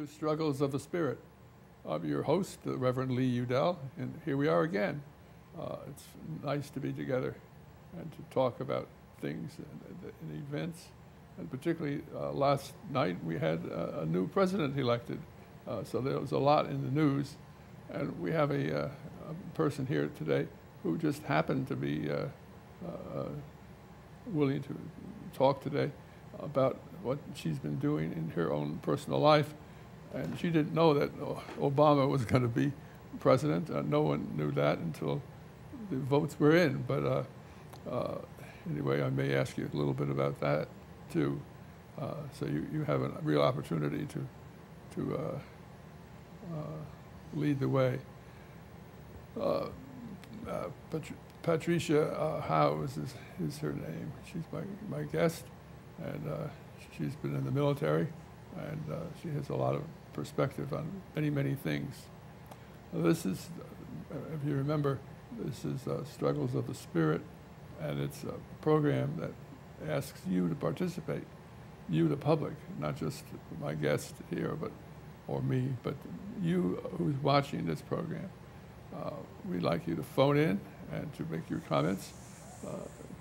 to Struggles of the Spirit. I'm your host, the Reverend Leland Udell, and here we are again. It's nice to be together and to talk about things and events. And particularly last night we had a new president elected, so there was a lot in the news. And we have a person here today who just happened to be willing to talk today about what she's been doing in her own personal life. And she didn't know that Obama was going to be president. No one knew that until the votes were in. But anyway, I may ask you a little bit about that too. So you have a real opportunity to lead the way. Patricia Howe is her name. She's my guest, and she's been in the military, and she has a lot of perspective on many things. This is, if you remember, this is Struggles of the Spirit, and it's a program that asks you to participate, you, the public, not just my guest here, or me, but you who's watching this program. We'd like you to phone in and to make your comments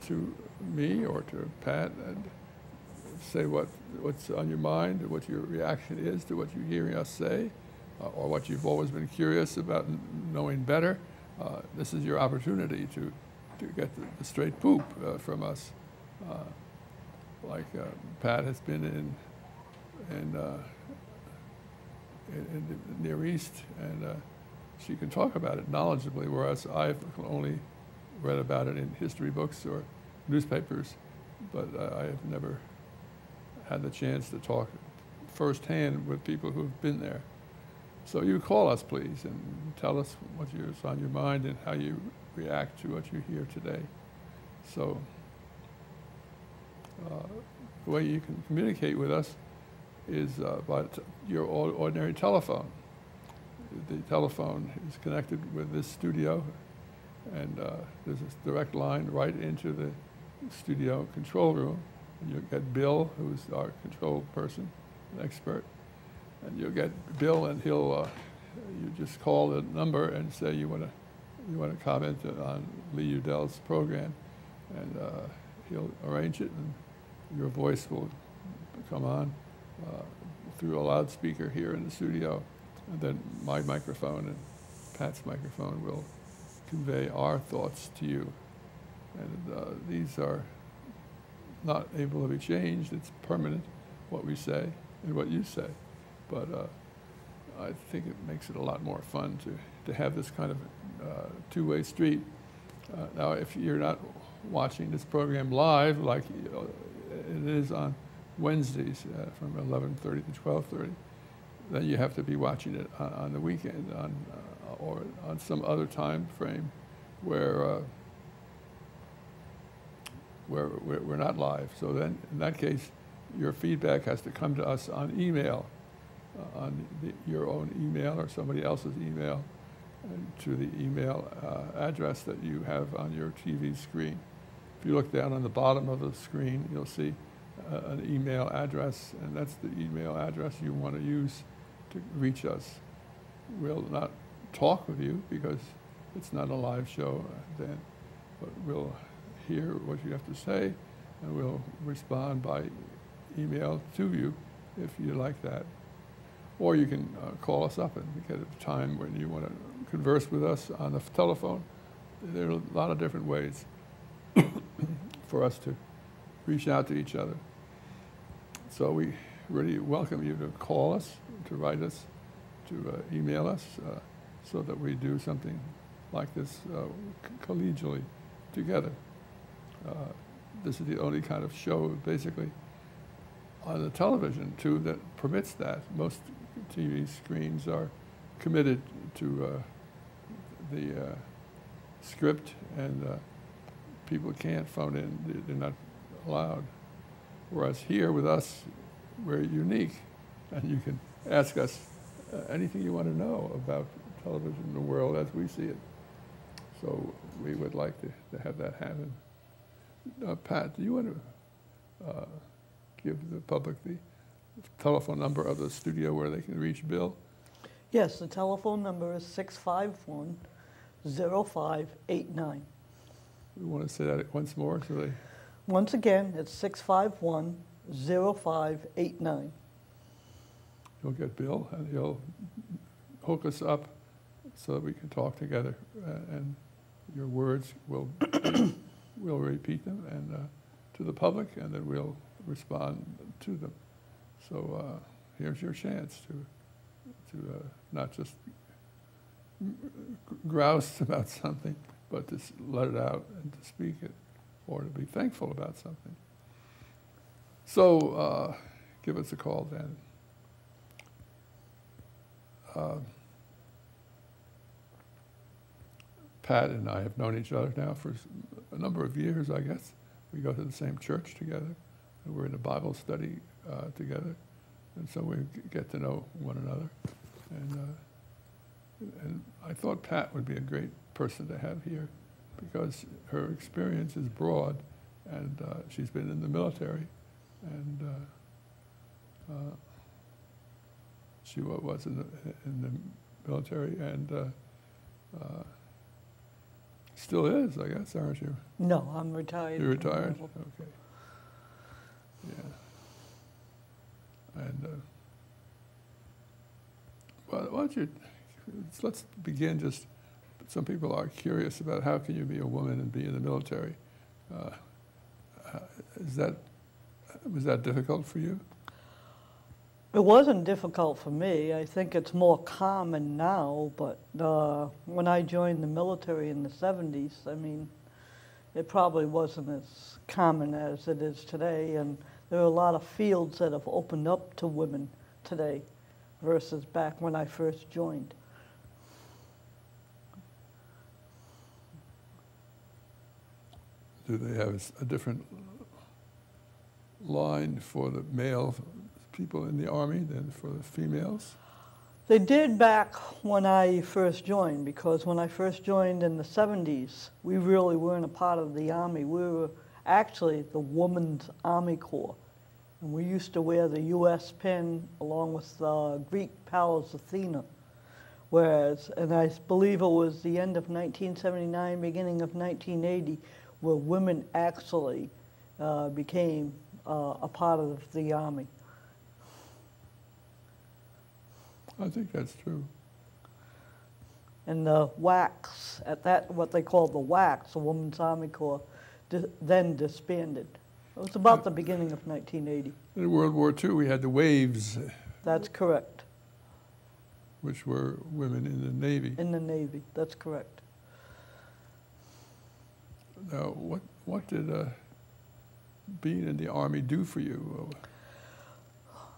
to me or to Pat and say what's on your mind, what your reaction is to what you're hearing us say, or what you've always been curious about knowing better. This is your opportunity to get the straight poop from us. Like Pat has been in the Near East, and she can talk about it knowledgeably, whereas I've only read about it in history books or newspapers, but I have never had the chance to talk firsthand with people who've been there. So you call us, please, and tell us what's on your mind and how you react to what you hear today. So the way you can communicate with us is by your ordinary telephone. The telephone is connected with this studio, and there's a direct line right into the studio control room. And you'll get Bill, who's our control person, an expert, and you'll get Bill, and he'll you just call the number and say you want to comment on Lee Udell's program, and he'll arrange it, and your voice will come on through a loudspeaker here in the studio. And then my microphone and Pat's microphone will convey our thoughts to you. And these are not able to be changed. It's permanent, what we say and what you say. But I think it makes it a lot more fun to have this kind of two-way street. Now, if you're not watching this program live, like it is on Wednesdays from 11:30 to 12:30, then you have to be watching it on the weekend or on some other time frame where we're not live. So then, in that case, your feedback has to come to us on email, on your own email or somebody else's email, and to the email address that you have on your TV screen. If you look down on the bottom of the screen, you'll see an email address, and that's the email address you want to use to reach us. We'll not talk with you because it's not a live show then, but we'll hear what you have to say, and we'll respond by email to you if you like that. Or you can call us up and get a time when you want to converse with us on the telephone. There are a lot of different ways for us to reach out to each other. So we really welcome you to call us, to write us, to email us, so that we do something like this collegially together. This is the only kind of show, basically, on the television, too, that permits that. Most TV screens are committed to the script, and people can't phone in. They're not allowed. Whereas here with us, we're unique, and you can ask us anything you want to know about television and the world as we see it. So we would like to have that happen. Pat, do you want to give the public the telephone number of the studio where they can reach Bill? Yes, the telephone number is 651-0589. We want to say that once more so they... Once again, it's 651-0589. You'll get Bill, and he'll hook us up so that we can talk together, and your words will we'll repeat them and to the public, and then we'll respond to them. So here's your chance to not just grouse about something, but to let it out and to speak it, or to be thankful about something. So give us a call then. Pat and I have known each other now for a number of years, I guess. We go to the same church together, and we're in a Bible study together, and so we get to know one another. And I thought Pat would be a great person to have here because her experience is broad, and she's been in the military, and she was in the military, and still is, I guess, aren't you? No, I'm retired. You're retired? Okay. Yeah. And well, why don't you, let's begin just, some people are curious about how can you be a woman and be in the military. Was that difficult for you? It wasn't difficult for me. I think it's more common now, but when I joined the military in the 70s, I mean, it probably wasn't as common as it is today, and there are a lot of fields that have opened up to women today versus back when I first joined. Do they have a different line for the male people in the Army than for the females? They did back when I first joined, because when I first joined in the 70s, we really weren't a part of the Army. We were actually the Women's Army Corps. And we used to wear the U.S. pin along with the Greek Pallas Athena. Whereas, and I believe it was the end of 1979, beginning of 1980, where women actually became a part of the Army. I think that's true. And the WACs, at that, what they called the WACs, the Women's Army Corps, then disbanded. It was about the beginning of 1980. In World War II, we had the waves. That's correct. Which were women in the Navy. In the Navy, that's correct. Now, what did being in the Army do for you?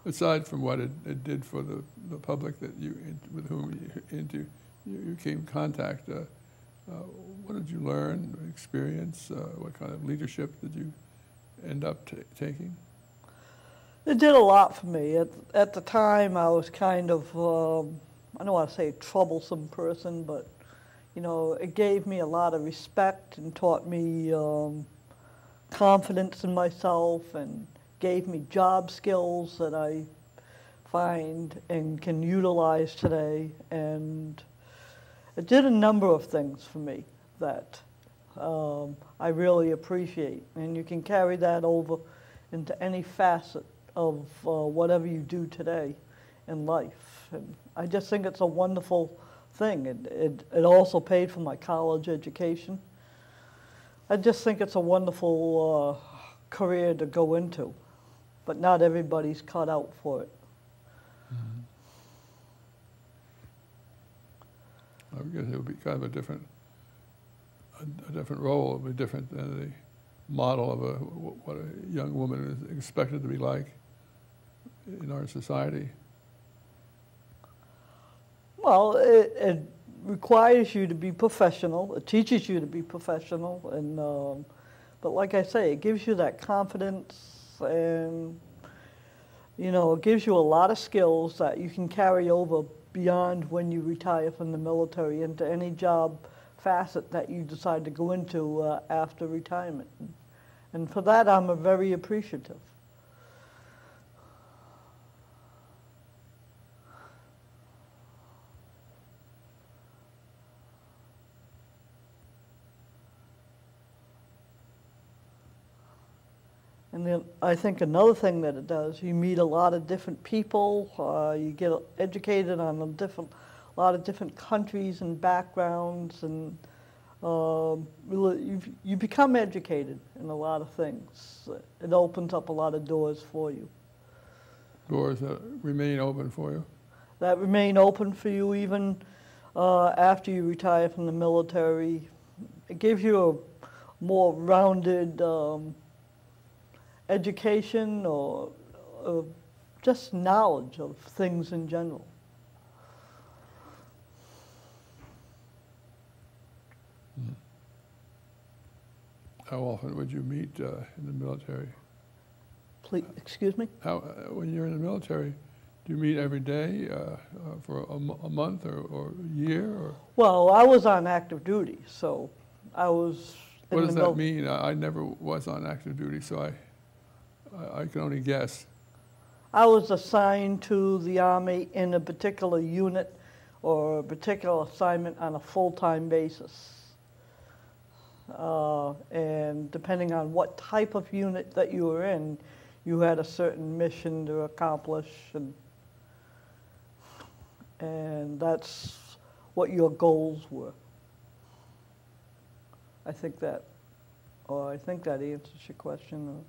Aside from what it did for the public that with whom you came in contact, what did you learn, experience? What kind of leadership did you end up taking? It did a lot for me. At the time, I was kind of, I don't want to say a troublesome person, but you know, it gave me a lot of respect and taught me confidence in myself, and gave me job skills that I find and can utilize today. And it did a number of things for me that I really appreciate. And you can carry that over into any facet of whatever you do today in life. And I just think it's a wonderful thing. It also paid for my college education. I just think it's a wonderful career to go into, but not everybody's cut out for it. Mm-hmm. I guess it would be kind of a different role. It would be different than the model of what a young woman is expected to be like in our society. Well, it requires you to be professional. It teaches you to be professional, and but like I say, it gives you that confidence, and you know, it gives you a lot of skills that you can carry over beyond when you retire from the military into any job facet that you decide to go into after retirement. And for that, I'm very appreciative. And then I think another thing that it does, you meet a lot of different people, you get educated on a lot of different countries and backgrounds, and you become educated in a lot of things. It opens up a lot of doors for you. Doors that remain open for you? That remain open for you even after you retire from the military. It gives you a more rounded education or just knowledge of things in general. How often would you meet in the military? Please, excuse me? When you're in the military, do you meet every day for a month or a year? Or? Well, I was on active duty, so I was in What the does that mean? I never was on active duty, so I can only guess. I was assigned to the Army in a particular unit or a particular assignment on a full-time basis. And depending on what type of unit that you were in, you had a certain mission to accomplish, and that's what your goals were. I think that answers your question.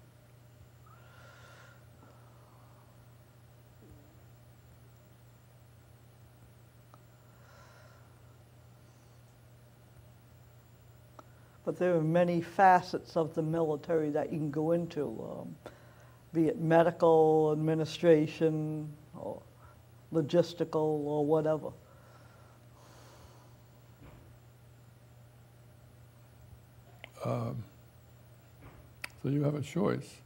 But there are many facets of the military that you can go into, be it medical, administration, or logistical, or whatever. So you have a choice.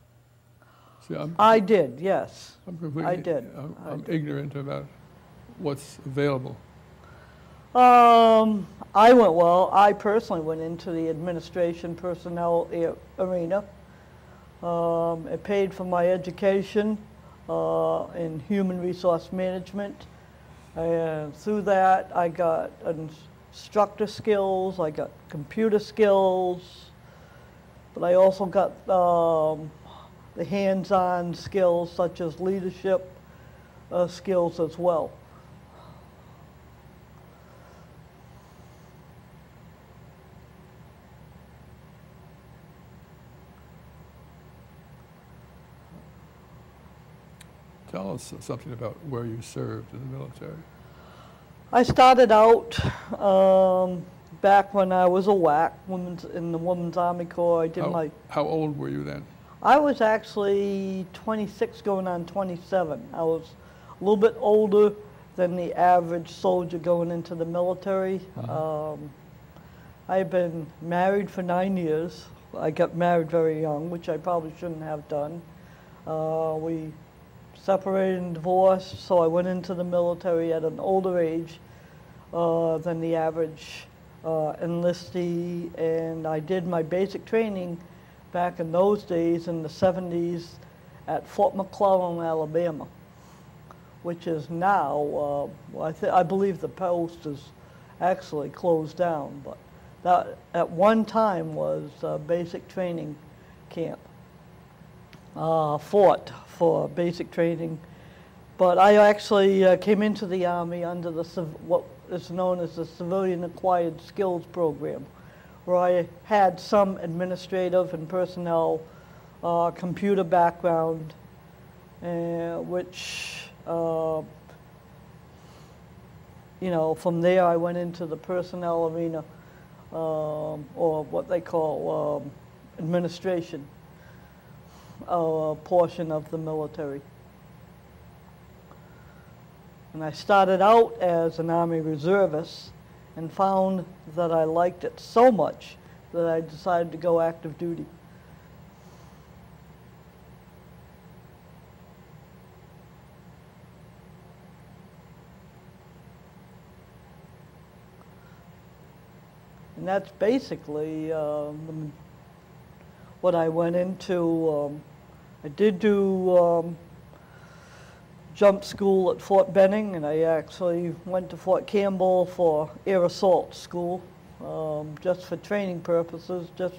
See, I did, yes. I'm completely, I did. I'm ignorant about what's available. I personally went into the administration personnel arena. It paid for my education in human resource management. And through that, I got instructor skills, I got computer skills, but I also got the hands-on skills such as leadership skills as well. Tell us something about where you served in the military. I started out back when I was a WAC, in the Women's Army Corps. I did How old were you then? I was actually 26 going on 27. I was a little bit older than the average soldier going into the military. I've been married for 9 years. I got married very young, which I probably shouldn't have done. We separated and divorced, so I went into the military at an older age than the average enlistee, and I did my basic training back in those days in the 70s at Fort McClellan, Alabama, which is now, I believe the post is actually closed down, but that at one time was a basic training camp. Fort for basic training, but I actually came into the Army under what is known as the Civilian Acquired Skills Program, where I had some administrative and personnel computer background, which, you know, from there I went into the personnel arena, or what they call administration portion of the military. And I started out as an Army reservist and found that I liked it so much that I decided to go active duty. And that's basically what I went into. I did do jump school at Fort Benning, and I actually went to Fort Campbell for air assault school, just for training purposes, just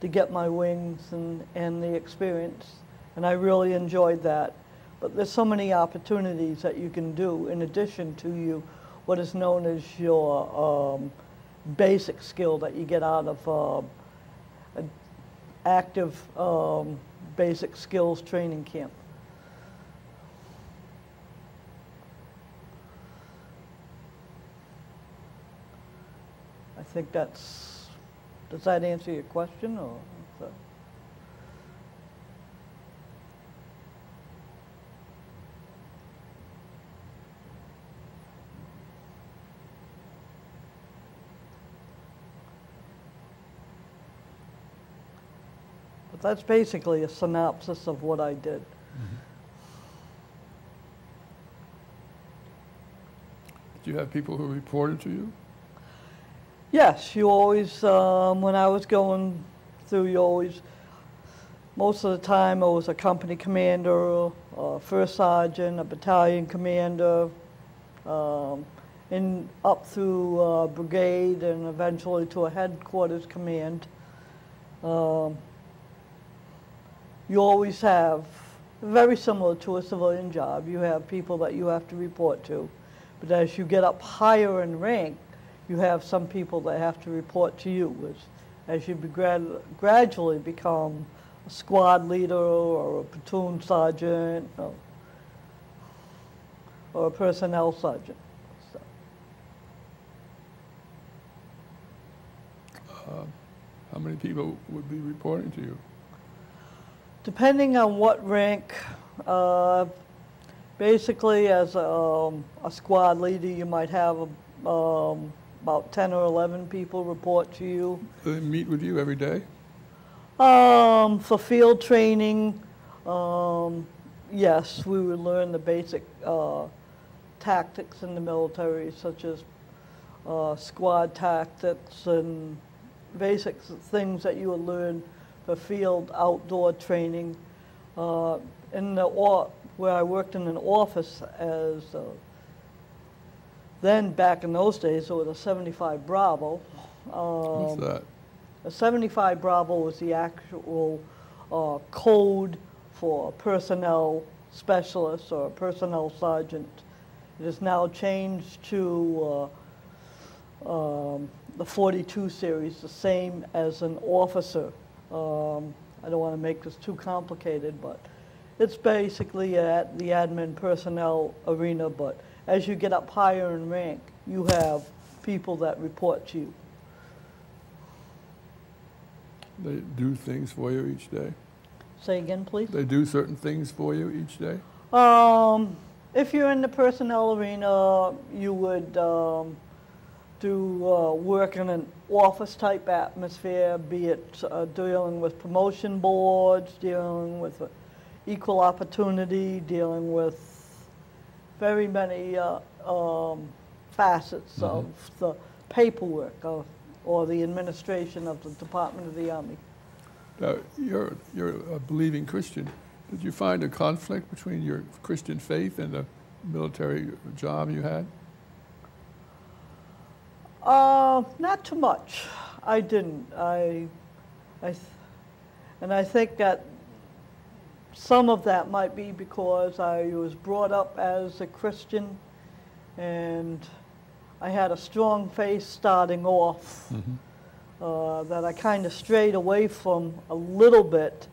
to get my wings and the experience, and I really enjoyed that. But there's so many opportunities that you can do in addition to what is known as your basic skill that you get out of an active basic skills training camp. I think does that answer your question, or? But that's basically a synopsis of what I did. Mm-hmm. Did you have people who reported to you? Yes, you always, when I was going through, most of the time I was a company commander, a first sergeant, a battalion commander, and up through brigade and eventually to a headquarters command. You always have, very similar to a civilian job, you have people that you have to report to. But as you get up higher in rank, you have some people that have to report to you as you gradually become a squad leader or a platoon sergeant or a personnel sergeant. So. How many people would be reporting to you? Depending on what rank, basically as a squad leader, you might have about 10 or 11 people report to you. Do they meet with you every day? For field training, yes, we would learn the basic tactics in the military, such as squad tactics and basic things that you would learn for field outdoor training. Where I worked in an office as then back in those days, it was a 75 Bravo. What's that? A 75 Bravo was the actual code for a personnel specialist or a personnel sergeant. It is now changed to the 42 series, the same as an officer. I don't want to make this too complicated, but it's basically at the admin personnel arena, but as you get up higher in rank, you have people that report to you. They do things for you each day? Say again, please? They do certain things for you each day? If you're in the personnel arena, you would do work in an office-type atmosphere, be it dealing with promotion boards, dealing with equal opportunity, dealing with very many facets of the paperwork or the administration of the Department of the Army. Now, you're a believing Christian. Did you find a conflict between your Christian faith and the military job you had? Not too much. I didn't. And I think that some of that might be because I was brought up as a Christian and I had a strong faith starting off that I kind of strayed away from a little bit,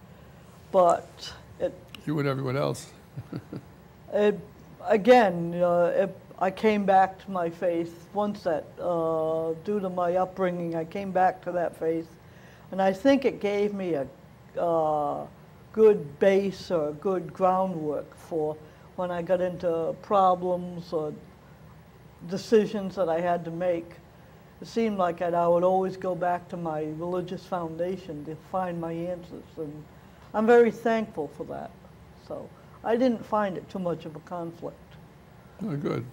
but you and everyone else. I came back to my faith once that, due to my upbringing, I came back to that faith, and I think it gave me a good base or good groundwork for when I got into problems or decisions that I had to make. It seemed like I would always go back to my religious foundation to find my answers, and I'm very thankful for that. So I didn't find it too much of a conflict. Oh, good.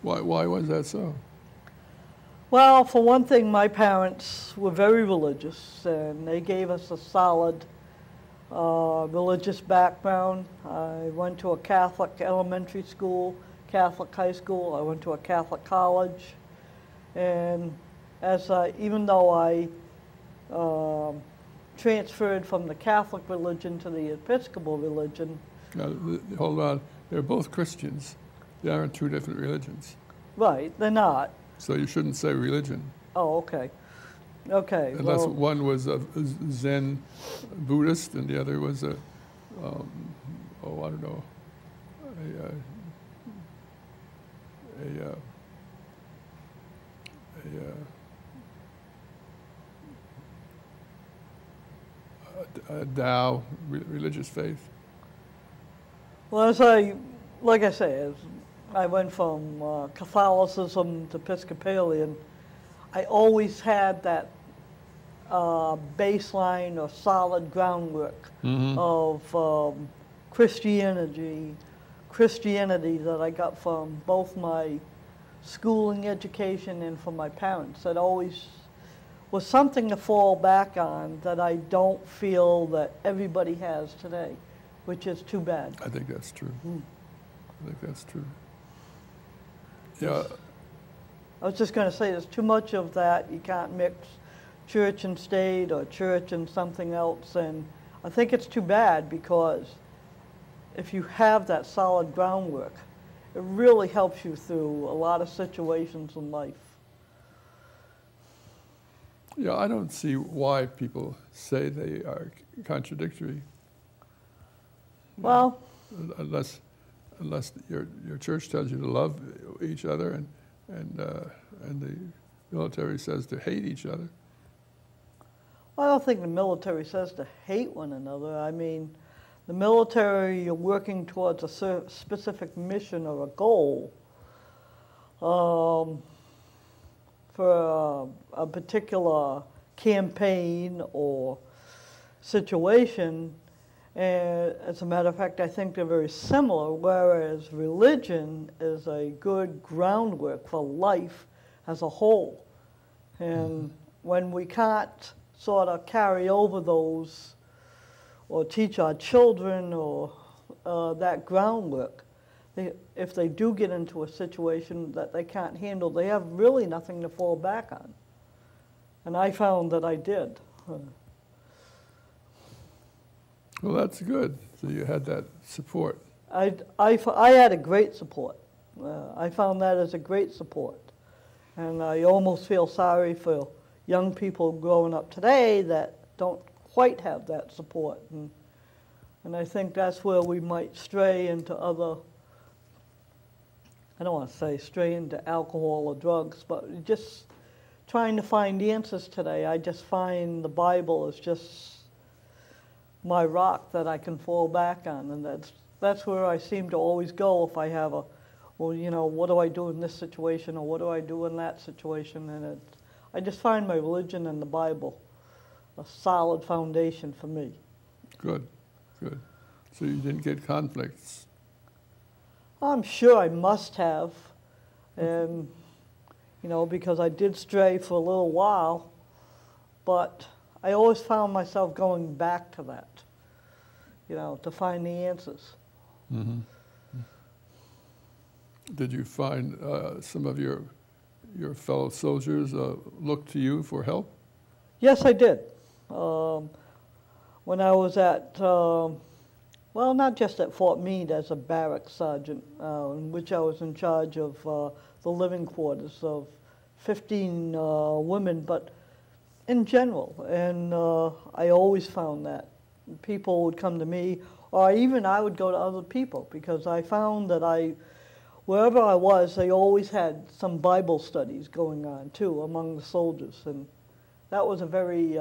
Why was that so? Well, for one thing, my parents were very religious, and they gave us a solid religious background. I went to a Catholic elementary school, Catholic high school. I went to a Catholic college, and even though I transferred from the Catholic religion to the Episcopal religion. Now, hold on. They're both Christians. They aren't two different religions. Right, they're not. So you shouldn't say religion. Oh, okay. Okay. Unless well, one was a Zen Buddhist and the other was a, oh, I don't know, a Tao religious faith. well, like I say, I went from Catholicism to Episcopalian. I always had that baseline or solid groundwork of Christianity that I got from both my schooling education and from my parents. That always was something to fall back on that I don't feel that everybody has today, which is too bad. I think that's true. I think that's true. Yeah. I was just going to say there's too much of that. You can't mix church and state or church and something else. And I think it's too bad because if you have that solid groundwork, it really helps you through a lot of situations in life. Yeah, I don't see why people say they are contradictory. Well, unless your church tells you to love each other and the military says to hate each other. I don't think the military says to hate one another. I mean, the military, you're working towards a specific mission or a goal for a particular campaign or situation. And as a matter of fact, I think they're very similar, whereas religion is a good groundwork for life as a whole. And when we can't sort of carry over those or teach our children or that groundwork, if they do get into a situation that they can't handle, they have really nothing to fall back on. And I found that I did. Well, that's good. So you had that support. I had a great support. I found that as a great support. And I almost feel sorry for young people growing up today that don't quite have that support. And I think that's where we might stray into other, I don't want to say stray into alcohol or drugs, but just trying to find answers today. I just find the Bible is just my rock that I can fall back on, and that's where I seem to always go if I have well, you know, what do I do in this situation, or what do I do in that situation? And I just find my religion and the Bible a solid foundation for me. Good, good. So you didn't get conflicts? I'm sure I must have, and you know, because I did stray for a little while, but I always found myself going back to that, you know, to find the answers. Mm-hmm. Did you find some of your fellow soldiers look to you for help? Yes, I did. When I was at, well, not just at Fort Meade as a barracks sergeant, in which I was in charge of the living quarters of 15 women, but in general. And I always found that people would come to me, or even I would go to other people, because I found that wherever I was, they always had some Bible studies going on too among the soldiers, and that was a very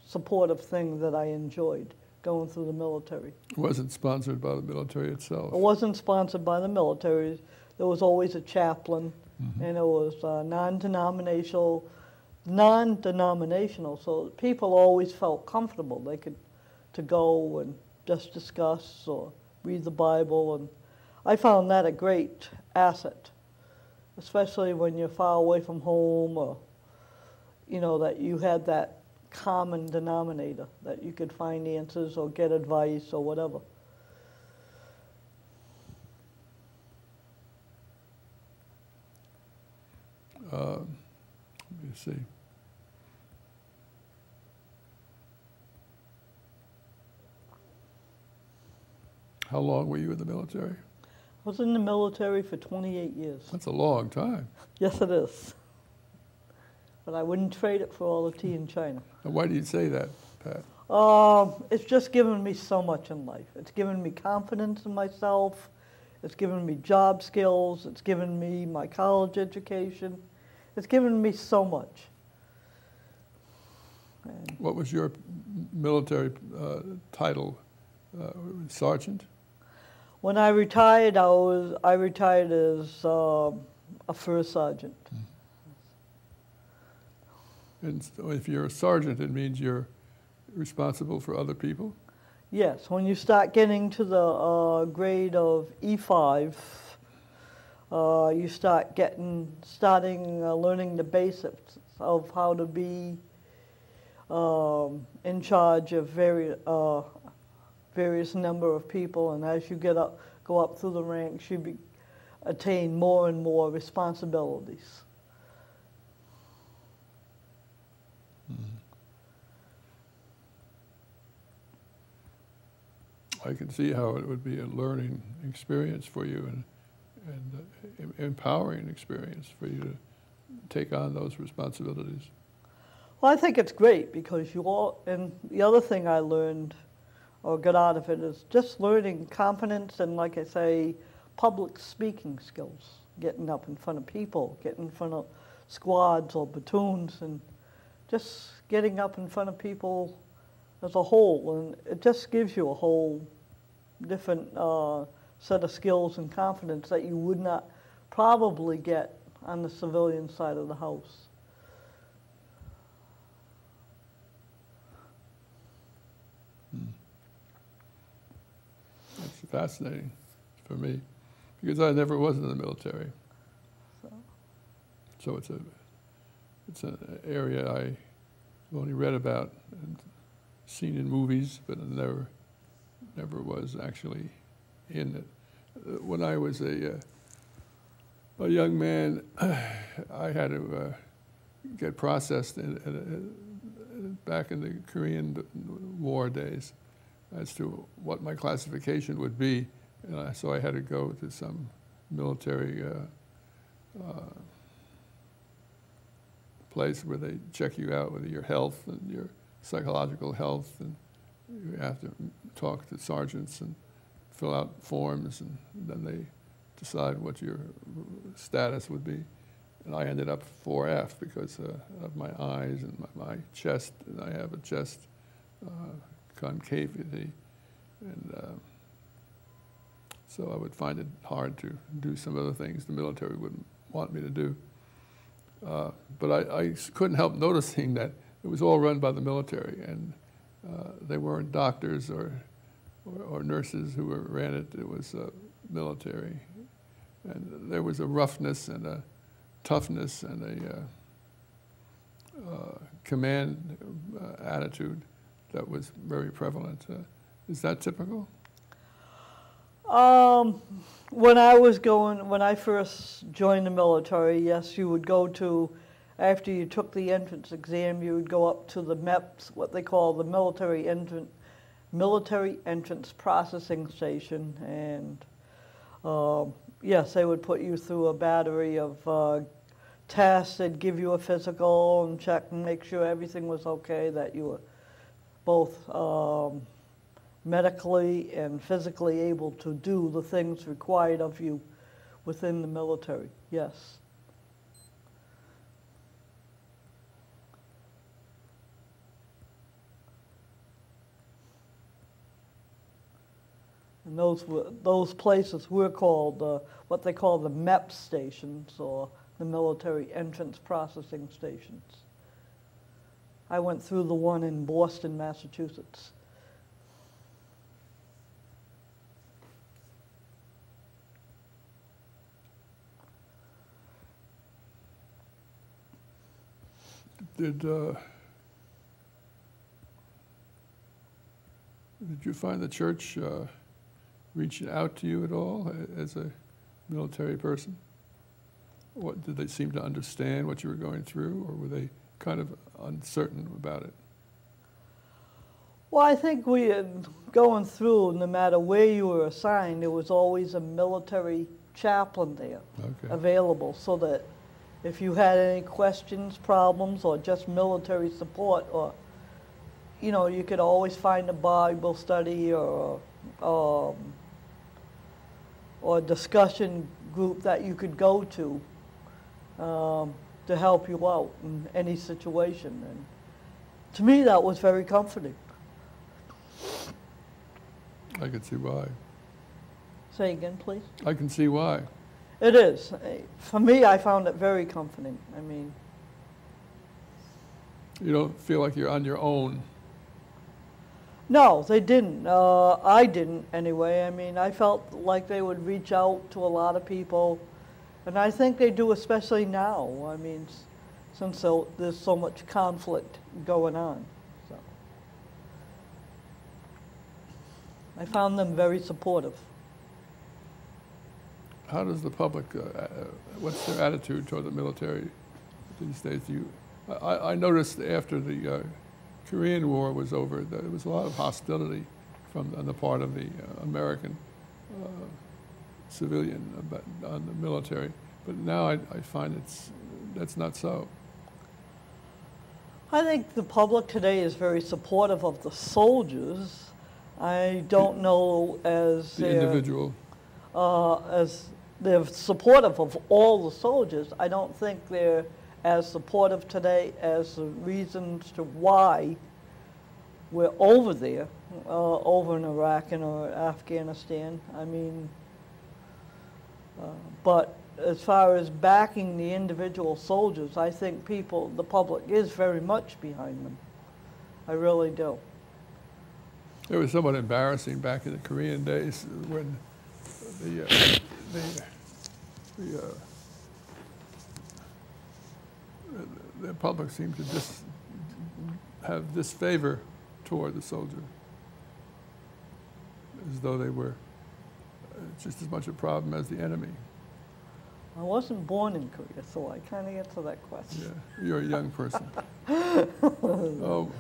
supportive thing that I enjoyed going through the military. It wasn't sponsored by the military itself? It wasn't sponsored by the military. There was always a chaplain, and it was non-denominational, so people always felt comfortable. They could to go and just discuss or read the Bible, and I found that a great asset, especially when you're far away from home, or you know, that you had that common denominator, that you could find answers or get advice or whatever. Let me see. How long were you in the military? I was in the military for 28 years. That's a long time. Yes, it is. But I wouldn't trade it for all the tea in China. And why do you say that, Pat? It's just given me so much in life. It's given me confidence in myself. It's given me job skills. It's given me my college education. It's given me so much. And What was your military title? Sergeant? when I retired, I retired as a first sergeant. And so if you're a sergeant, it means you're responsible for other people? Yes, when you start getting to the grade of E5, you start learning the basics of how to be in charge of various number of people, and as you go up through the ranks, you attain more and more responsibilities. I can see how it would be a learning experience for you and empowering experience for you to take on those responsibilities. Well, I think it's great because and the other thing I learned or got out of it is just learning confidence and, like I say, public speaking skills, getting up in front of people, getting in front of squads or platoons, and just getting up in front of people as a whole, and it just gives you a whole different set of skills and confidence that you would not probably get on the civilian side of the house. That's fascinating for me because I never was in the military. So it's an area I only read about and seen in movies, but never was actually in it. When I was a young man, I had to get processed back in the Korean War days as to what my classification would be, and so I had to go to some military place where they check you out with your health and your psychological health, and you have to talk to sergeants and fill out forms, and then they decide what your status would be. And I ended up 4F because of my eyes and my chest, and I have a chest concavity, and so I would find it hard to do some other things the military wouldn't want me to do. But I couldn't help noticing that it was all run by the military, and they weren't doctors or nurses who ran it. It was military, and there was a roughness and a toughness and a command attitude that was very prevalent. Is that typical? When I first joined the military, yes, you would go to, after you took the entrance exam, you would go up to the MEPS, what they call the military entrance processing station, and yes, they would put you through a battery of tests. They'd give you a physical and check and make sure everything was okay, that you were both medically and physically able to do the things required of you within the military, yes. And those places were called what they call the MEPS stations, or the military entrance processing stations. I went through the one in Boston, Massachusetts. Did you find the church reaching out to you at all as a military person? What, did they seem to understand what you were going through, or were they kind of uncertain about it? Well, I think we had going through, no matter where you were assigned, there was always a military chaplain there available, so that if you had any questions, problems, or just military support, or you could always find a Bible study or a discussion group that you could go to help you out in any situation. And to me, that was very comforting. I can see why. Say again, please. I can see why. It is. For me, I found it very comforting. I mean, you don't feel like you're on your own. No, they didn't. I didn't anyway. I mean, I felt like they would reach out to a lot of people, and I think they do, especially now. I mean, since there's so much conflict going on. So I found them very supportive. How does the public, what's their attitude toward the military these days? I noticed after the Korean War was over, there was a lot of hostility on the part of the American civilian on the military, but now I find that's not so. I think the public today is very supportive of the soldiers. I don't know as the individual. As they're supportive of all the soldiers. I don't think they're as supportive today as the reasons to why we're over there, over in Iraq and or Afghanistan. I mean, but as far as backing the individual soldiers, I think the public is very much behind them. I really do. It was somewhat embarrassing back in the Korean days when the public seemed to have disfavor toward the soldier, as though they were just as much a problem as the enemy. I wasn't born in Korea, so I kind of answer that question. Yeah, you're a young person.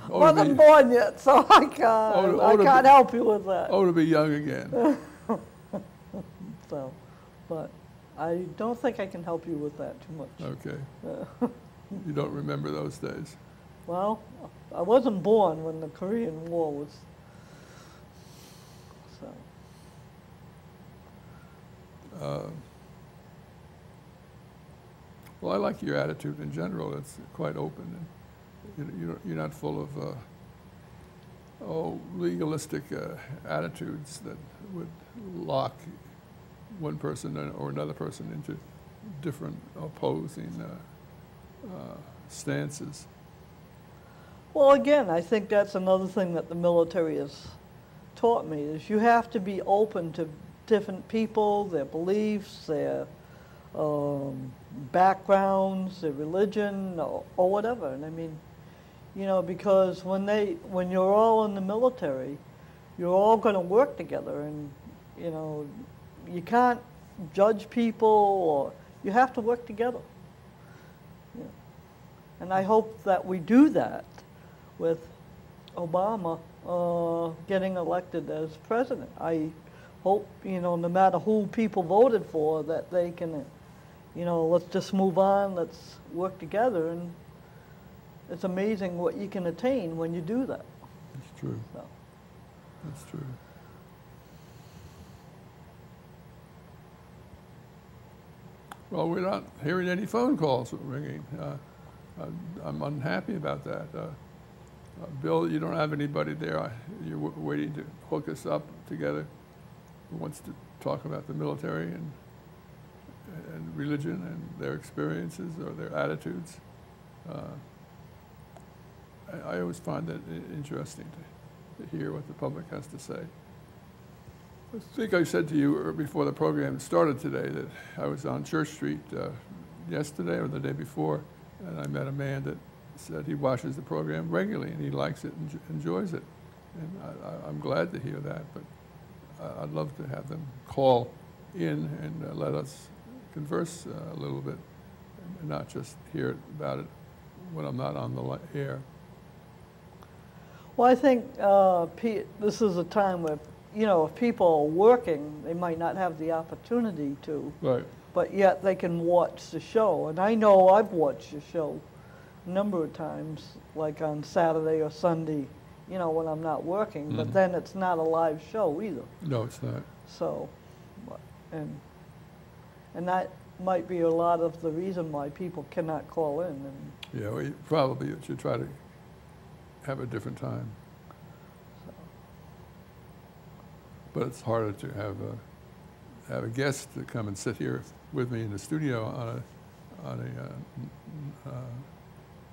Wasn't born yet, so I can't help you with that. Oh, to be young again. So, but I don't think I can help you with that too much. Okay. You don't remember those days? Well, I wasn't born when the Korean War was. So. Well, I like your attitude in general. It's quite open, and you're not full of legalistic attitudes that would lock one person or another person into different opposing stances. Well, again, I think that's another thing that the military has taught me, is you have to be open to different people, their beliefs, their backgrounds, their religion, or whatever. And I mean, because when you're all in the military, you're all going to work together, and you can't judge people, or you have to work together. Yeah. And I hope that we do that with Obama getting elected as president. I hope, no matter who people voted for, that they can, let's just move on, let's work together, and it's amazing what you can attain when you do that. That's true. So. That's true. Well, we're not hearing any phone calls ringing. I'm unhappy about that. Bill, you don't have anybody there. You're waiting to hook us up together who wants to talk about the military and religion and their experiences or their attitudes. I always find that interesting to hear what the public has to say. I think I said to you before the program started today that I was on Church Street yesterday or the day before, and I met a man that said he watches the program regularly and he likes it and enjoys it. And I'm glad to hear that, but I'd love to have them call in and let us converse a little bit and not just hear about it when I'm not on the air. Well, I think this is a time where, you know, if people are working, they might not have the opportunity to, Right. but yet they can watch the show. And I know I've watched the show a number of times, like on Saturday or Sunday, you know, when I'm not working, but then it's not a live show either. No, it's not. So, and that might be a lot of the reason why people cannot call in. And Yeah, well, you probably should try to have a different time. But it's harder to have a guest to come and sit here with me in the studio on a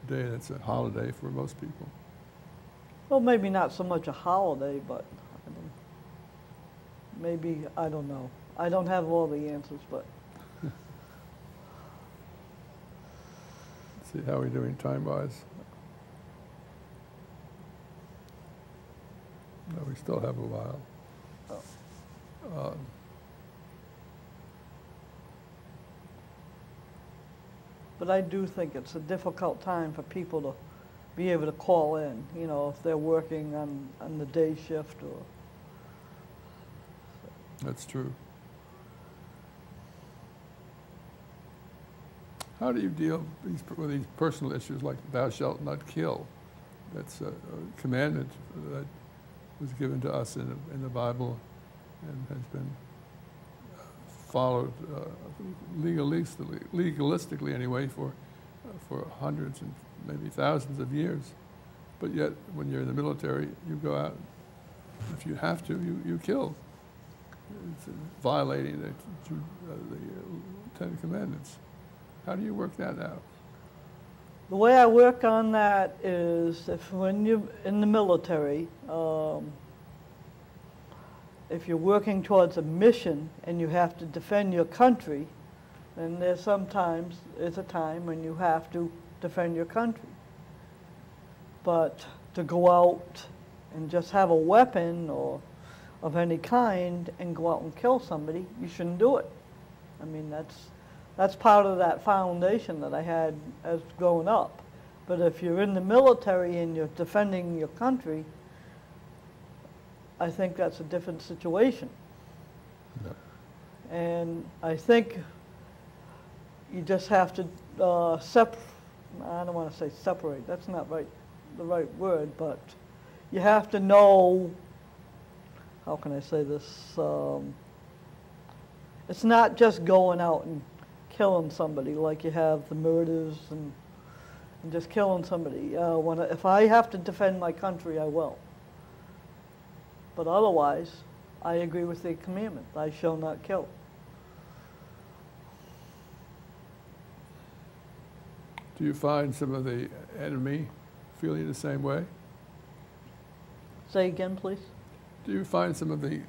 day that's a holiday for most people. well, maybe not so much a holiday, but maybe, I don't know. I don't have all the answers, but See how we're doing time-wise. No, we still have a while. but I do think it's a difficult time for people to be able to call in, you know, if they're working on the day shift or. That's true. How do you deal with these personal issues like thou shalt not kill? That's a commandment that was given to us in the Bible and has been followed legalistically anyway for hundreds and maybe thousands of years. But yet, when you're in the military, you go out. If you have to, you kill. It's violating the Ten Commandments. How do you work that out? The way I work on that is when you're in the military, if you're working towards a mission and you have to defend your country, then there's a time when you have to defend your country. But to go out and just have a weapon or of any kind and go out and kill somebody, you shouldn't do it. I mean, that's part of that foundation that I had as growing up. But if you're in the military and you're defending your country, I think that's a different situation. Yeah. And I think you just have to I don't want to say separate, that's not the right word, but you have to know, how can I say this? It's not just going out and killing somebody like you have the murders and just killing somebody. If I have to defend my country, I will. But otherwise, I agree with the commandment, "Thou shalt not kill." Do you find some of the enemy feeling the same way? Say again, please. Do you find some of the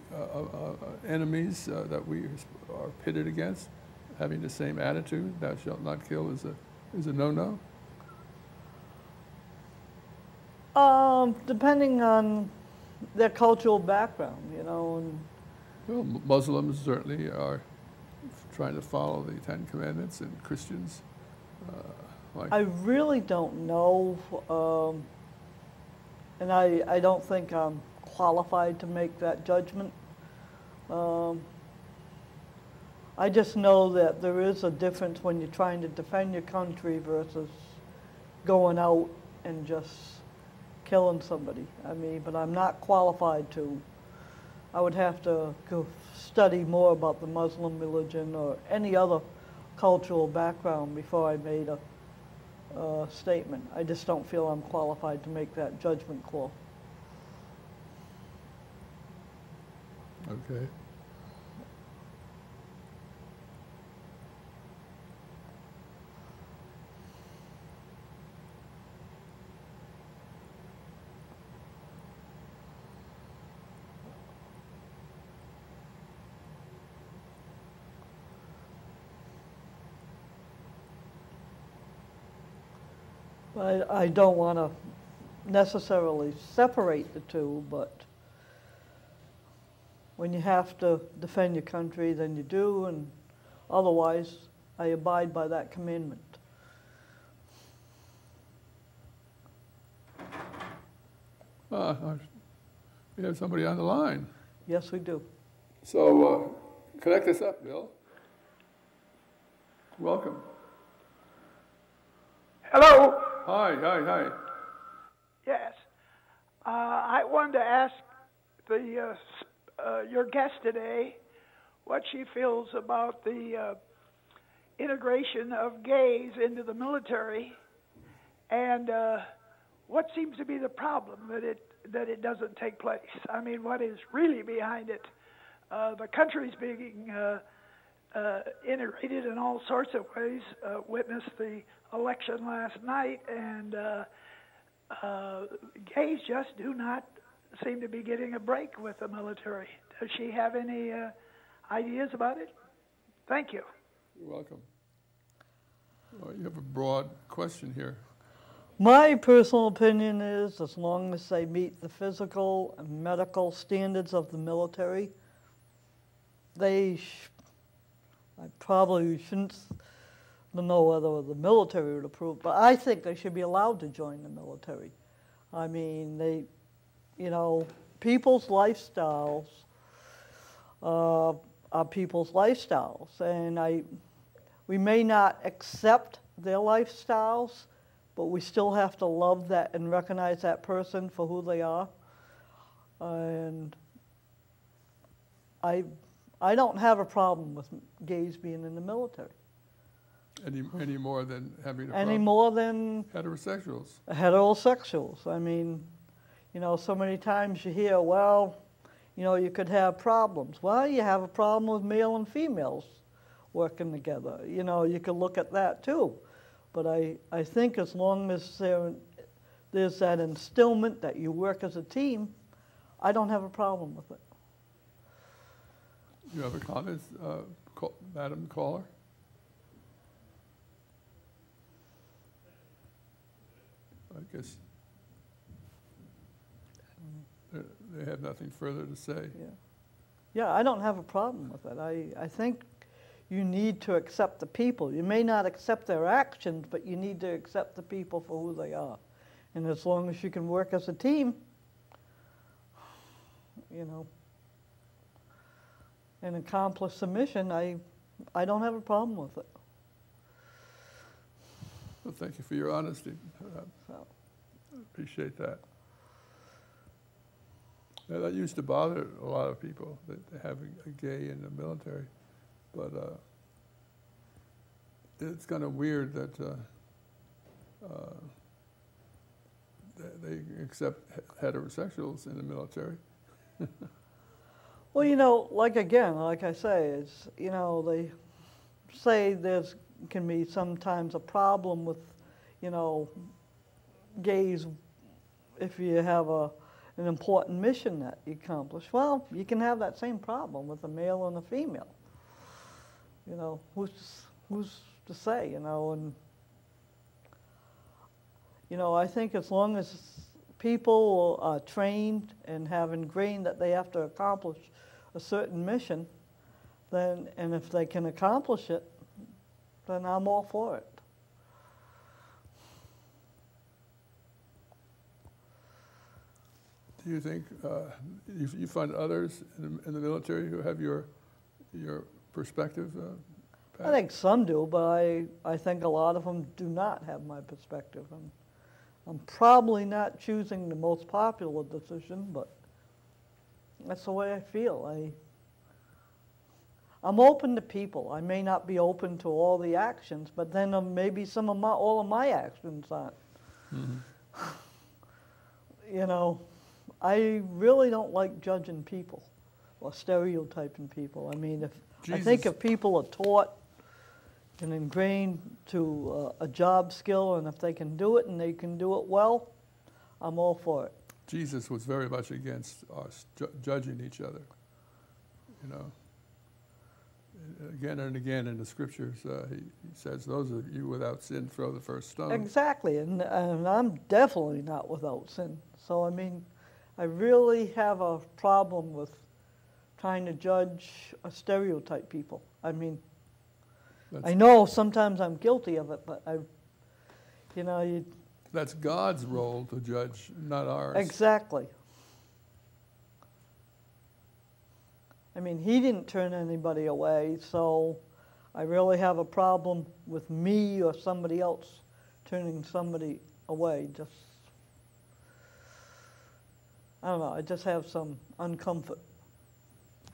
enemies that we are pitted against having the same attitude? Thou shalt not kill is a no-no? Depending on their cultural background, you know. And Well, Muslims certainly are trying to follow the Ten Commandments, and Christians I really don't know, and I don't think I'm qualified to make that judgment. I just know that there is a difference when you're trying to defend your country versus going out and just killing somebody. I mean, but I'm not qualified to. I would have to go study more about the Muslim religion or any other cultural background before I made a statement. I just don't feel I'm qualified to make that judgment call. Okay. I don't want to necessarily separate the two, but when you have to defend your country, then you do, and otherwise, I abide by that commandment. We have somebody on the line. Yes, we do. So connect us up, Bill. Welcome. Hello. Hi. Yes. I wanted to ask your guest today what she feels about the integration of gays into the military, and what seems to be the problem that it doesn't take place. I mean, what is really behind it? The country's being integrated in all sorts of ways. Witnessed the election last night, and gays just do not seem to be getting a break with the military. Does she have any ideas about it? Thank you. You're welcome. Well, you have a broad question here. My personal opinion is, as long as they meet the physical and medical standards of the military, I probably shouldn't know whether the military would approve, but I think they should be allowed to join the military. I mean, people's lifestyles are people's lifestyles, and we may not accept their lifestyles, but we still have to love that and recognize that person for who they are. And I don't have a problem with gays being in the military. Any more than having a problem? Any more than heterosexuals. Heterosexuals. I mean, so many times you hear, well, you could have problems. Well, you have a problem with male and females working together. You could look at that too. But I think as long as there's that instillment that you work as a team, I don't have a problem with it. You have a comment, Madam Caller? I guess they have nothing further to say. Yeah, I don't have a problem with it. I think you need to accept the people. You may not accept their actions, but you need to accept the people for who they are. And as long as you can work as a team, and accomplish the mission, I don't have a problem with it. Well, thank you for your honesty. I appreciate that. Now, that used to bother a lot of people, that having a gay in the military. But it's kind of weird that they accept heterosexuals in the military. Well, like I say, it's, they say can be sometimes a problem with, gays if you have an important mission that you accomplish. Well, you can have that same problem with a male and a female. Who's to say, and I think as long as people are trained and have ingrained that they have to accomplish a certain mission, and if they can accomplish it, then I'm all for it. Do you think you find others in the military who have your perspective? Pat? I think some do, but I think a lot of them do not have my perspective. I'm probably not choosing the most popular decision, but that's the way I feel. I'm open to people. I may not be open to all the actions, but then maybe all of my actions aren't. Mm-hmm. I really don't like judging people or stereotyping people. I mean, I think if people are taught and ingrained to a job skill, and if they can do it and they can do it well, I'm all for it. Jesus was very much against us judging each other. Again and again in the scriptures, he says, "Those of you without sin, throw the first stone." Exactly, and I'm definitely not without sin. So I mean, I really have a problem with trying to judge or stereotype people. I mean, I know sometimes I'm guilty of it, but That's God's role to judge, not ours. Exactly. I mean, he didn't turn anybody away, so I really have a problem with me or somebody else turning somebody away. Just, I don't know, I just have some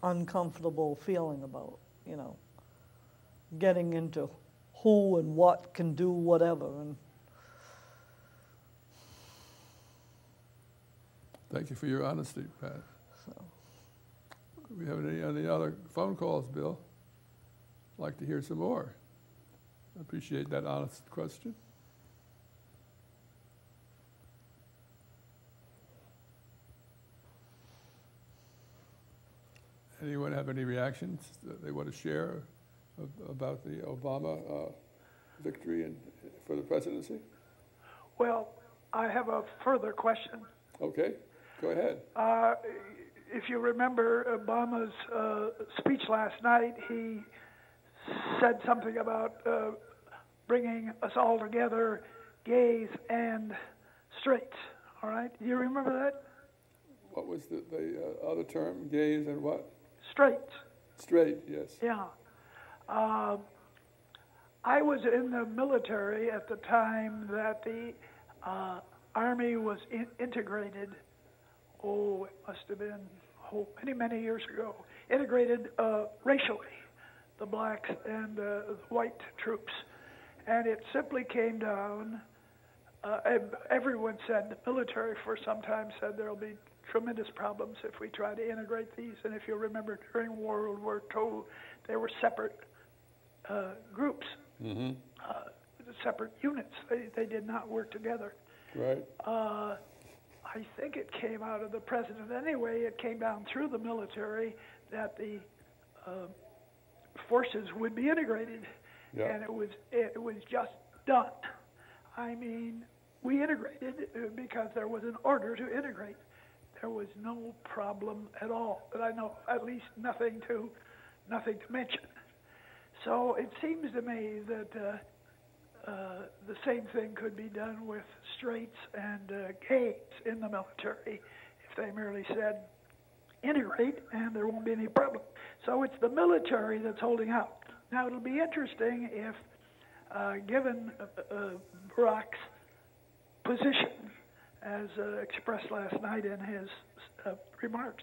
uncomfortable feeling about, you know, getting into who and what can do whatever. And Thank you for your honesty, Pat. so, Do we have any other phone calls, Bill? I'd like to hear some more. I appreciate that honest question. Anyone have any reactions that they want to share about the Obama victory for the presidency? Well, I have a further question. Okay, go ahead. If you remember Obama's speech last night, he said something about bringing us all together, gays and straights. All right? Do you remember that? What was the other term? Gays and what? Straights. Straight, yes. Yeah. I was in the military at the time that the Army was integrated. Oh, it must have been many, many years ago. Integrated racially, the blacks and the white troops. And it simply came down, everyone said, the military for some time said there will be tremendous problems if we try to integrate these. And if you remember, during World War II, they were separate groups, separate units. They did not work together. Right. I think it came out of the president anyway. It came down through the military that the forces would be integrated, and it was just done. I mean, we integrated because there was an order to integrate. There was no problem at all that I know, at least nothing to mention. So it seems to me that the same thing could be done with straights and gays in the military if they merely said integrate and there won't be any problem. So it's the military that's holding out. Now it'll be interesting if, given Barack's position as expressed last night in his remarks,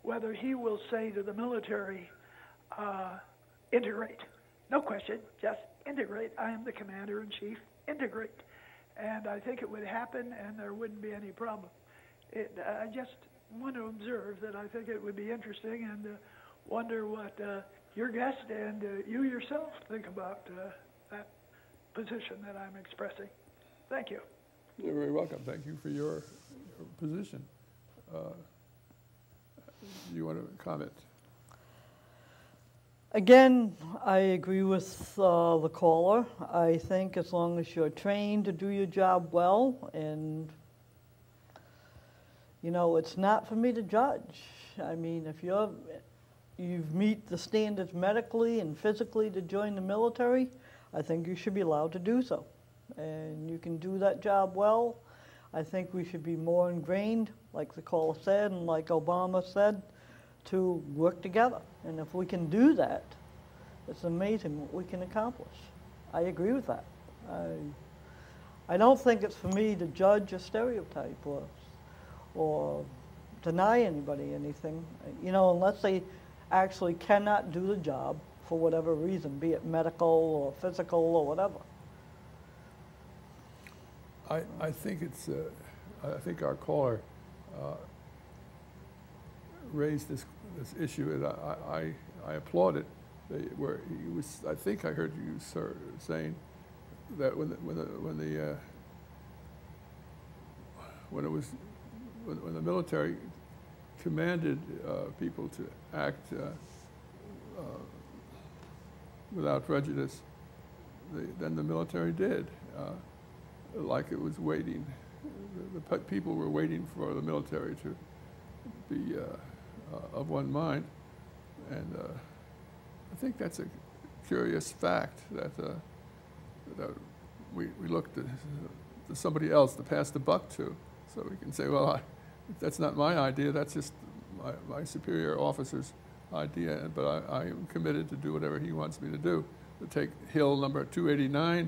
whether he will say to the military, integrate. No question, just integrate. I am the commander-in-chief, integrate. And I think it would happen and there wouldn't be any problem. I just want to observe that I think it would be interesting and wonder what your guest and you yourself think about that position that I'm expressing. Thank you. You're very welcome. Thank you for your position. You want to comment? Again, I agree with the caller. I think as long as you're trained to do your job well, and you know, it's not for me to judge. I mean, if you meet the standards medically and physically to join the military, I think you should be allowed to do so. And you can do that job well. I think we should be more ingrained, like the caller said, and like Obama said, to work together. And if we can do that, it's amazing what we can accomplish. I agree with that. I don't think it's for me to judge or stereotype or deny anybody anything, you know, unless they actually cannot do the job for whatever reason, be it medical or physical or whatever. I think it's. I think our caller raised this issue, and I applaud it. Where he was, I think I heard you, sir, saying that when the military commanded people to act without prejudice, then the military did. Like it was waiting. The people were waiting for the military to be of one mind. And I think that's a curious fact that we looked to somebody else to pass the buck to. So we can say, well, that's not my idea, that's just my superior officer's idea, but I am committed to do whatever he wants me to do. To take hill number 289,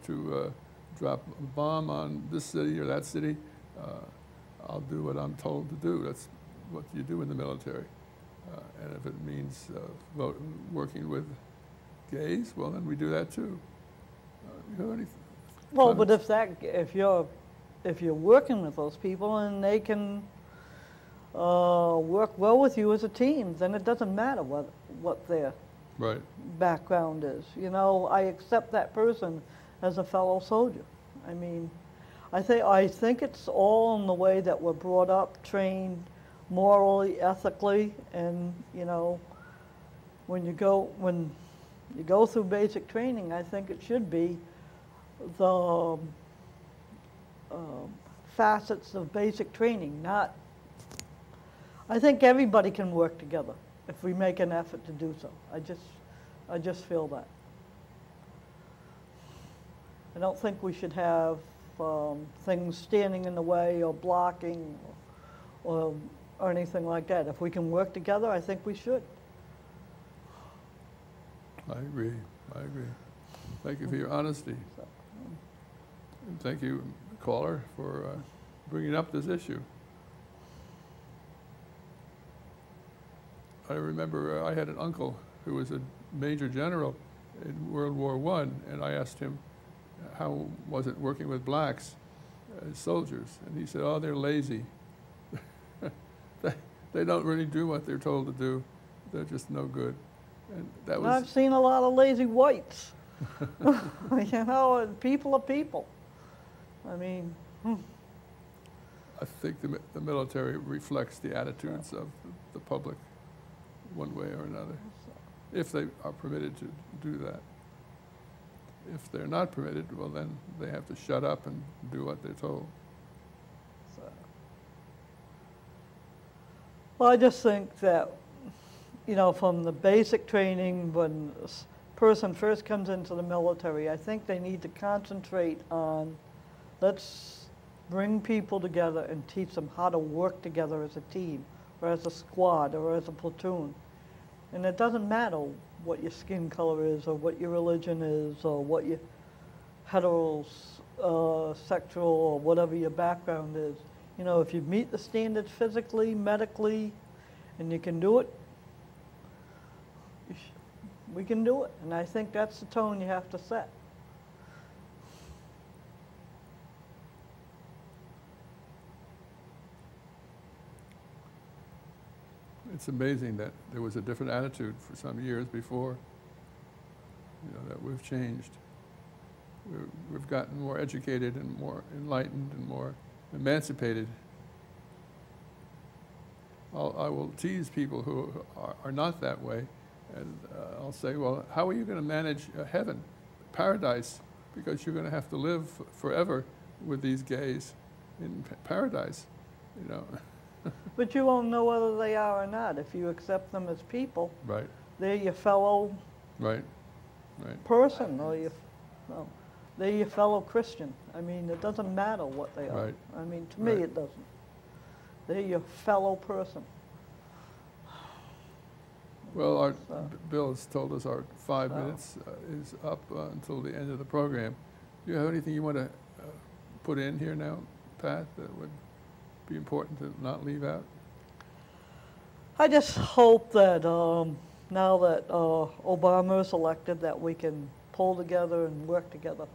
to drop a bomb on this city or that city, I'll do what I'm told to do. That's what you do in the military. And if it means working with gays, well, then we do that too. You have any Well, but comments? if you're working with those people and they can work well with you as a team, then it doesn't matter what their Right. background is. You know, I accept that person as a fellow soldier. I mean, I think it's all in the way that we're brought up, trained morally, ethically, and you know, when you go through basic training, I think it should be the facets of basic training, not. I think everybody can work together if we make an effort to do so. I just feel that. I don't think we should have things standing in the way or blocking or anything like that. If we can work together, I think we should. I agree. Thank you for your honesty. And thank you, caller, for bringing up this issue. I remember I had an uncle who was a major general in World War I, and I asked him how was it working with blacks as soldiers, and he said, oh, they're lazy. They don't really do what they're told to do. They're just no good. And that was. I've seen a lot of lazy whites. You know, and people are people. I mean. I think the military reflects the attitudes of the public one way or another, if they are permitted to do that. If they're not permitted, well, then they have to shut up and do what they're told. Well, I just think that, you know, from the basic training, when a person first comes into the military, I think they need to concentrate on, let's bring people together and teach them how to work together as a team, or as a squad, or as a platoon. And it doesn't matter what your skin color is, or what your religion is, or what your heterosexual, or whatever your background is. You know, if you meet the standards physically, medically, and you can do it, we can do it. And I think that's the tone you have to set. It's amazing that there was a different attitude for some years before, you know, that we've changed. We've gotten more educated and more enlightened and more emancipated. I will tease people who are not that way, and I'll say, well, how are you going to manage heaven, paradise, because you're going to have to live forever with these gays in paradise, you know. But you won't know whether they are or not if you accept them as people. Right. They're your fellow person, or they're your fellow Christian. I mean, it doesn't matter what they are. Right. I mean, to me, it doesn't. They're your fellow person. Well, Bill has told us our 5 minutes is up until the end of the program. Do you have anything you want to put in here now, Pat, that would be important to not leave out? I just hope that now that Obama is elected, that we can pull together and work together.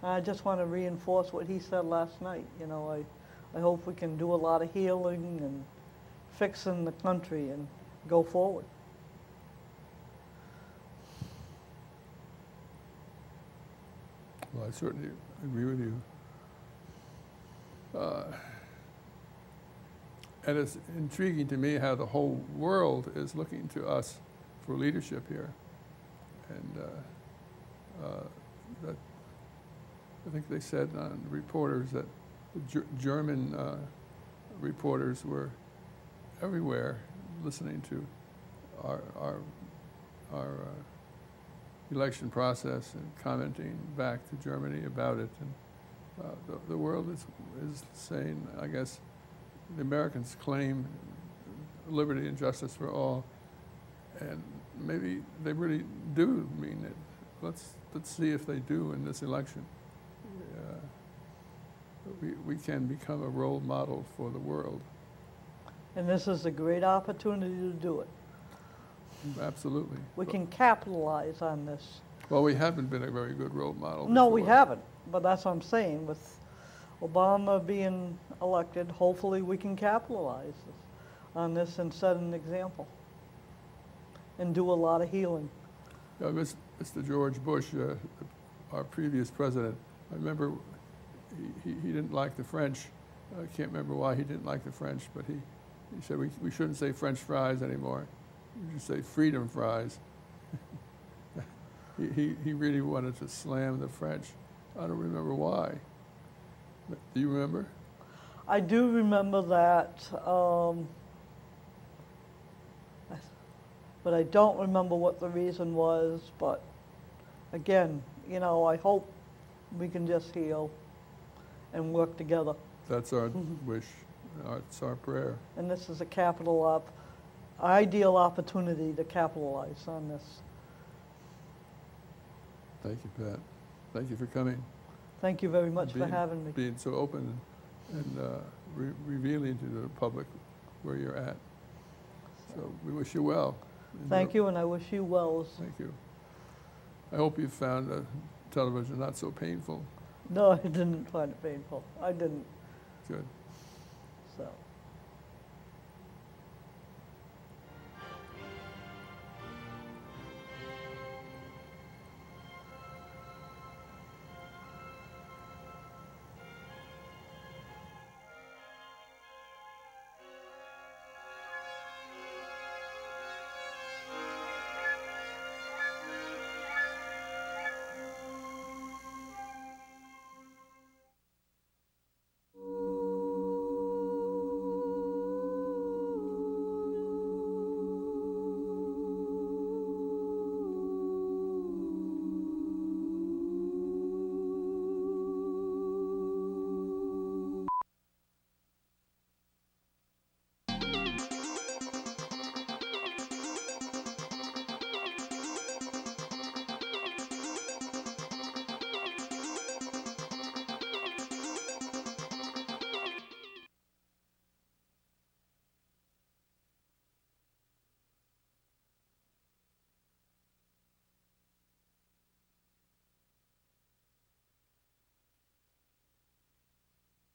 I just want to reinforce what he said last night. You know, I hope we can do a lot of healing and fixing the country and go forward. Well, I certainly agree with you. And it's intriguing to me how the whole world is looking to us for leadership here. And that I think they said on reporters that the German reporters were everywhere listening to our election process and commenting back to Germany about it. The world is saying, I guess, the Americans claim liberty and justice for all, and maybe they really do mean it. Let's see if they do in this election. We can become a role model for the world. And this is a great opportunity to do it. Absolutely. We can capitalize on this. Well, we haven't been a very good role model. No, we before. haven't, but that's what I'm saying. With Obama being elected, hopefully we can capitalize on this and set an example and do a lot of healing. Mr. George Bush, our previous president, I remember he didn't like the French. I can't remember why he didn't like the French, but he said we shouldn't say French fries anymore. We should say freedom fries. He really wanted to slam the French. I don't remember why. Do you remember? I do remember that, but I don't remember what the reason was. But again, you know, I hope we can just heal and work together. That's our wish. It's our prayer. And this is a ideal opportunity to capitalize on this. Thank you, Pat. Thank you for coming. Thank you very much for having me. Being so open and revealing to the public where you're at. So we wish you well. Thank you, and I wish you well. Thank you. I hope you found television not so painful. No, I didn't find it painful. I didn't. Good. So.